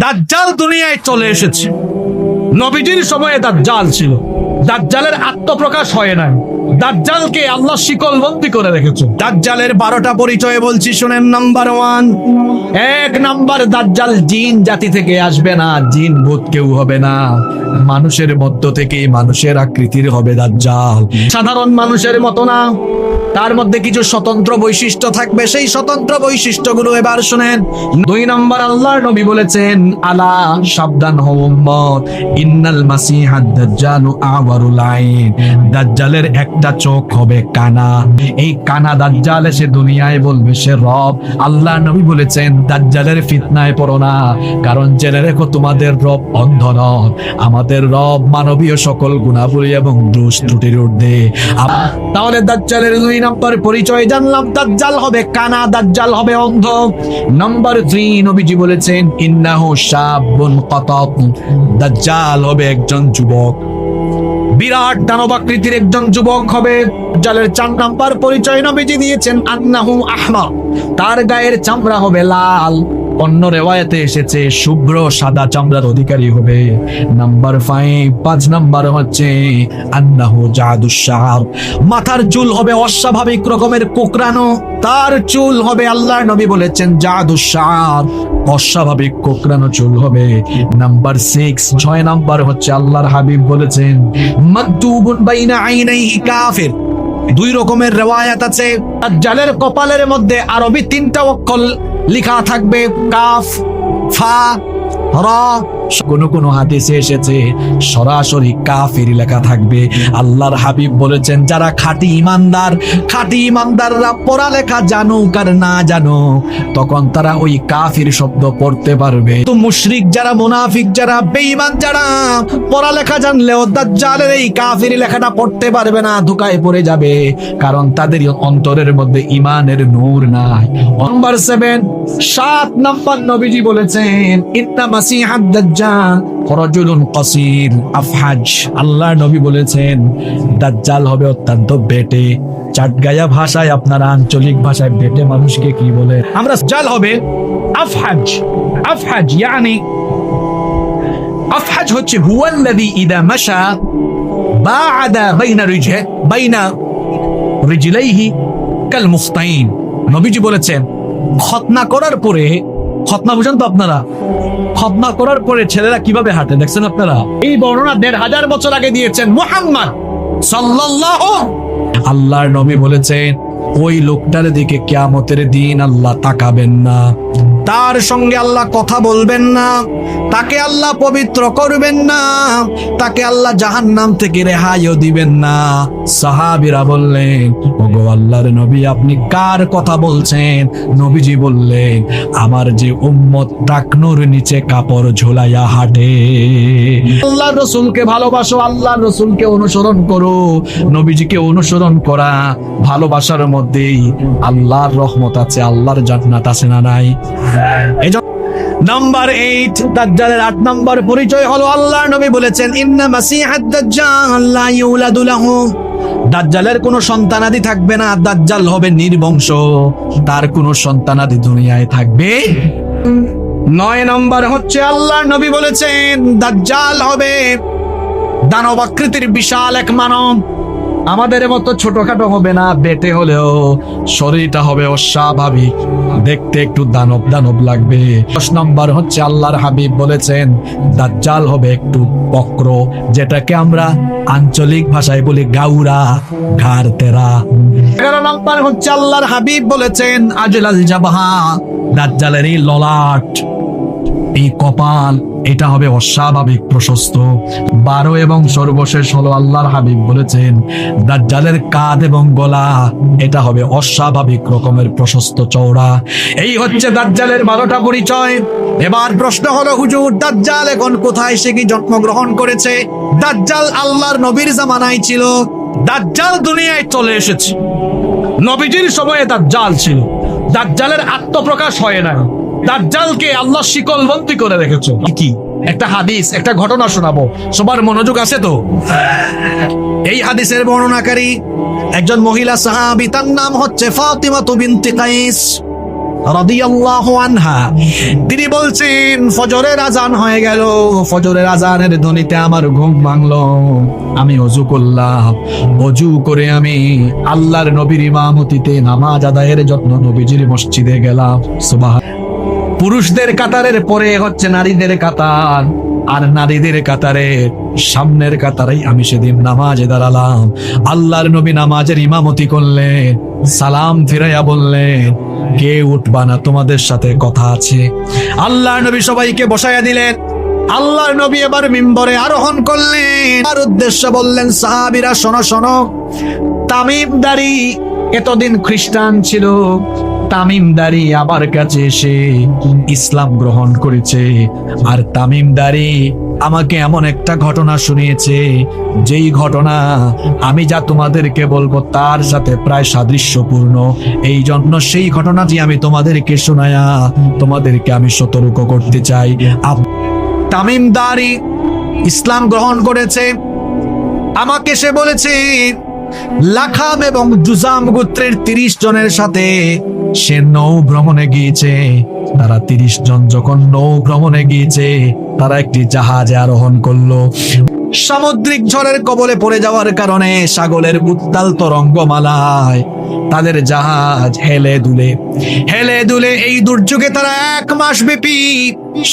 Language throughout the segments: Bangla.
দাজ্জাল দুনিয়ায় চলে এসেছে। নবীজির সময়ে দাজ্জাল ছিল। দাজ্জালের আত্মপ্রকাশ হয় নাই। দাজ্জালকে আল্লাহ শিকলবন্দি করে রেখেছে। দাজ্জালের 12টা পরিচয় বলছি, শুনেন। নাম্বার 1, এক নাম্বার, দাজ্জাল জিন জাতি থেকে আসবে না, জিন ভূত কেউ হবে না, মানুষের মধ্য থেকে মানুষের আকৃতির হবে দাজ্জাল। সাধারণ মানুষের মতো না, তার মধ্যে কিছু স্বতন্ত্র বৈশিষ্ট্য থাকবে। সেই স্বতন্ত্র বৈশিষ্ট্যগুলো এবার শুনেন। 2 নাম্বার, আল্লাহর নবী বলেছেন, আলা সাবধান হও উম্মত, ইন্নাল মাসিহাদ দাজ্জালু আওয়ারুল আইন, দাজ্জালের একটা চোখ হবে কানা। এই কানা দাজ্জাল এসে দুনিয়ায় বলবে সে রব। আল্লাহর নবী বলেছেন, দাজ্জালের ফিতনায় পড়ো না, কারণ জেনে রেখো তোমাদের রব অন্ধ নন, আমাদের রব মানবীয় সকল গুণাবলী এবং দোষ ত্রুটির ঊর্ধ্বে। তাহলে দাজ্জালের 2 নাম্বার পরিচয় জানলাম, দাজ্জাল হবে কানা, দাজ্জাল হবে অন্ধ। নাম্বার 3, নবীজি বলেছেন, ইন্নাহু শাবুন কাতাত, দাজ্জাল হবে একজন যুবক, বিরাট দানবাকৃতির একজন যুবক হবে। দাজ্জালের 4 নাম্বার পরিচয় নবীজি দিয়েছেন, আন্নাহু আহমার, তার গায়ের চামড়া হবে লাল। অন্য রেওয়ায়াতে এসেছে শুভ্র সাদা চামড়ার অধিকারী হবে। নাম্বার 5 নাম্বার হচ্ছে আন্নাহু জাদুশ শার, মাথার চুল হবে অস্বাভাবিক রকমের কোকড়ানো, তার চুল হবে, আল্লাহর নবী বলেছেন, জাদুশ শার, অস্বাভাবিক কোকড়ানো চুল হবে। নাম্বার 6 নাম্বার হচ্ছে আল্লাহর হাবিব বলেছেন, মাকতুবুন বাইনা আইনাইহি কাফির। 2 রকমের রেওয়ায়াত আছে। দাজ্জালের কপালের মধ্যে আরবি 3টা অক্ষর লেখা থাকবে, কাফ, ফা, রা। কোন হাদিসে এসেছে সরাসরি কাফির লেখা থাকবে। আল্লাহর হাবিব বলেছেন, যারা খাঁটি ইমানদাররা পড়ালেখা জানুক আর না জানুক, তখন তারা ওই কাফির শব্দ পড়তে পারবে। তো মুশরিক যারা, মুনাফিক যারা, বেঈমান যারা, পড়ালেখা জানলেও দাজ্জালের এই কাফির লেখাটা পড়তে পারবে না, ধোঁকায় পড়ে যাবে, কারণ তাদের অন্তরের মধ্যে ঈমানের নূর নাই। নাম্বার 7 নাম্বার নবীজি বলেছেন, ইন্না মাসিহাদ দাজ্জাল রাজুলুন কাসীর আফহাজ, আল্লাহর নবী বলেছেন, দাজ্জাল হবে অত্যন্ত বেটে। চাটগায়া ভাষায়, আপনারা আঞ্চলিক ভাষায় বেটে মানুষকে কি বলে? আমরা দাজ্জাল হবে আফহাজ। আফহাজ মানে, আফহাজ হচ্ছে হুয়াল্লাযী ইযা মাশা বা'আদা বাইনা রিজলাইহি কাল মুফতাইন। নবীজি বলেছেন, খতনা করার পরে, খতনা বুঝেন তো আপনারা, খতনা করার পরে ছেলেরা কিভাবে হাঁটে দেখছেন আপনারা? এই বর্ণনা 1500 বছর আগে দিয়েছেন মুহাম্মদ সাল্লাল্লাহু। আল্লাহর নবী বলেছেন, ওই লোকটার দিকে কিয়ামতের দিন আল্লাহ তাকাবেন না, তার সঙ্গে আল্লাহ কথা বলবেন না, তাকে আল্লাহ পবিত্র করবেন না, তাকে আল্লাহ জাহান্নাম থেকে রেহাইও দিবেন না। সাহাবীরা বললেন, ওগো আল্লাহর নবী, আপনি কার কথা বলছেন? নবীজি বললেন, আমার যে উম্মত টাকনুর নিচে কাপড় ঝোলাইয়া হাঁটে। আল্লাহর রাসূলকে ভালোবাসো, আল্লাহর রাসূলকে অনুসরণ করো। নবীজিকে অনুসরণ করা, ভালোবাসার মধ্যেই আল্লাহর রহমত আছে, আল্লাহর জান্নাত আছে না নাই? নাম্বার 8, দাজ্জালের 8 নাম্বার পরিচয় হলো, আল্লাহর নবী বলেছেন, ইন্না মাসিহাদ দাজ্জাল লা ইউলাদু লাহু, দাজ্জালের কোনো সন্তানাদি থাকবে না, দাজ্জাল হবে নির্বংশ, তার কোনো সন্তানাদি দুনিয়ায় থাকবে। 9 নাম্বার হচ্ছে, আল্লাহর নবী বলেছেন, দাজ্জাল হবে দানব আকৃতির বিশাল এক মানব, আমাদের মতো ছোটখাটো হবে না, বেটে হলেও শরীরটা হবে অস্বাভাবিক, দেখতে একটু দানব দানব লাগবে। 10 নম্বর হচ্ছে, আল্লাহর হাবিব বলেছেন, দাজ্জাল হবে একটু বক্র, যেটাকে আমরা আঞ্চলিক ভাষায় বলি গাউরা, ঘাড় তেরা। 11 নম্বর হচ্ছে, আল্লাহর হাবিব বলেছেন, আজলাল জাবহা, দাজ্জালের এই ললাট, এই কপাল, এটা হবে অস্বাভাবিক প্রশস্ত। 12 এবং সর্বশেষ হলো, আল্লাহর হাবিব বলেছেন, দাজ্জালের কাঁধ এবং গলা, এটা হবে অস্বাভাবিক রকমের প্রশস্ত চওড়া। এই হচ্ছে দাজ্জালের 12টা পরিচয়। এবার প্রশ্ন হলো, হুজুর, দাজ্জাল এখন কোথায়? সে কি জন্মগ্রহণ করেছে? দাজ্জাল আল্লাহর নবীর জামানায় ছিল। দাজ্জাল দুনিয়ায় চলে এসেছে। নবীজির সময়ে দাজ্জাল ছিল। দাজ্জালের আত্মপ্রকাশ হয় না, দাজ্জালকে আল্লাহ শিকলবন্দি করে রেখেছে। কি একটা হাদিস, একটা ঘটনা শোনাবো, সবার মনোযোগ আছে তো? এই হাদিসের বর্ণনাকারী একজন মহিলা সাহাবী, তার নাম হচ্ছে ফাতিমা বিনতে কাইস। রাদিয়াল্লাহু আনহা, তিনি বলছেন ফজরের আজান হয়ে গেল, ফজরের আজানের ধ্বনিতে আমার ঘুম ভাঙলো, আমি ওযু করলাম, ওযু করে আমি আল্লাহর নবীর ইমামতিতে নামাজ আদায়ের জন্য নবীজির মসজিদে গেলাম। সুবহান। পুরুষদের কাতারের পরে হচ্ছে নারীদের কাতার, আর নারীদের কাতারে সামনের কাতারেই আমি সেদিন নামাজে দাঁড়ালাম। আল্লাহর নবী নামাজের ইমামতি করলেন, সালাম ফিরাইয়া বললেন, কে উঠবা না, তোমাদের সাথে কথা আছে। আল্লাহর নবী সবাইকে বসাইয়া দিলেন। আল্লাহর নবী এবার মিম্বরে আরোহণ করলেন, আর উদ্দেশ্যে বললেন, সাহাবীরা শোনো শোনো, তামিমদারি এতদিন খ্রিস্টান ছিল, তামিমদারি আমার কাছে এসে ইসলাম গ্রহণ করেছে, আর তামিমদারি আমাকে এমন একটা ঘটনা শুনিয়েছে, যেই ঘটনা আমি যা তোমাদেরকে বলবো তার সাথে প্রায় সাদৃশ্যপূর্ণ। এই জন্য সেই ঘটনাটি আমি তোমাদেরকে শোনায়া তোমাদেরকে আমি সতর্ক করতে চাই। তামিমদারি ইসলাম গ্রহণ করেছে, আমাকে সে বলেছে লাখাম এবং জুজাম গোত্রের 30 জনের সাথে সে নৌ ভ্রমণে গিয়েছে। তারা 30 জন যখন নৌ ভ্রমণে গিয়েছে, তারা একটি জাহাজে আরোহণ করলো। সামুদ্রিক ঝড়ের কবলে পড়ে যাওয়ার কারণে সাগরের উত্তাল তরঙ্গমালায় তাদের জাহাজ হেলে দুলে এই দুর্যোগে তারা 1 মাস ব্যাপী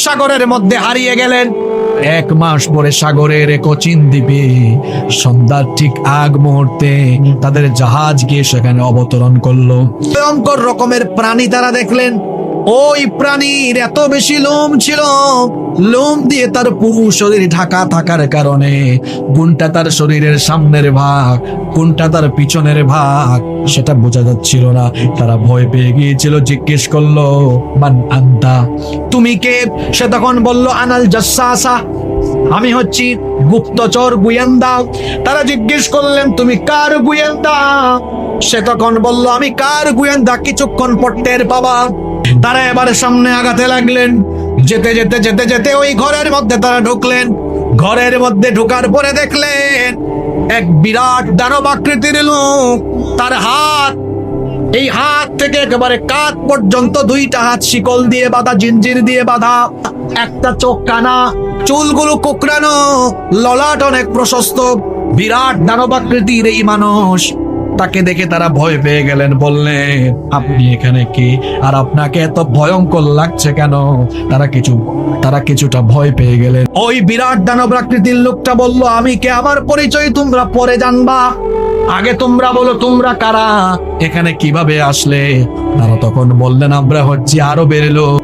সাগরের মধ্যে হারিয়ে গেলেন। 1 মাস পরে সাগরের কোচিন দ্বীপে সন্ধ্যার ঠিক আগ মুহূর্তে তাদের জাহাজ গিয়ে সেখানে অবতরণ করলো। ভয়ঙ্কর রকমের প্রাণী তারা দেখলেন। ওই প্রাণীর এত বেশি লোম ছিল, লোম দিয়ে তার পুরো শরীর ঢাকা থাকার কারণে কোনটা তার শরীরের সামনের ভাগ, কোনটা তার পিছনের ভাগ সেটা বোঝা যাচ্ছিল না। তারা ভয় পেয়ে গিয়েছিল। জিজ্ঞেস করলো, মান আনতা, তুমি কে? সে তখন বলল, আনাল জাসসাসা, আমি হচ্ছি গুপ্তচর, গোয়েন্দা। তারা জিজ্ঞেস করলেন, তুমি কার গোয়েন্দা? সে তখন বলল, আমি কার গোয়েন্দা কিছুক্ষণ পর টের পাবা। তারা এবার সামনে আগাতে লাগলেন। যেতে যেতে যেতে যেতে ওই ঘরের মধ্যে তারা ঢুকলেন। ঘরের মধ্যে ঢোকার পরে দেখলেন এক বিরাট দানব আকৃতির লোক, তার হাত, এই হাত থেকে একেবারে কাঁধ পর্যন্ত 2টা হাত শিকল দিয়ে বাঁধা, জিঞ্জির দিয়ে বাঁধা, একটা চোখ কানা, চুলগুলো কোকড়ানো, ললাট অনেক প্রশস্ত, বিরাট দানব আকৃতির এই মানুষ। তাকে দেখে তারা ভয় পেয়ে গেলেন। বললেন, আপনি এখানে কি, আর আপনাকে এত ভয়ঙ্কর লাগছে কেন? তারা কিছুটা ভয় পেয়ে গেলেন। ওই বিরাট দানব আকৃতির লোকটা বলল, আমি কে, আমার পরিচয় তোমরা পরে জানবা, আগে তোমরা বলো তোমরা কারা, এখানে কিভাবে আসলে? তারা তখন বললেন, আমরা হচ্ছি আরবের লোক।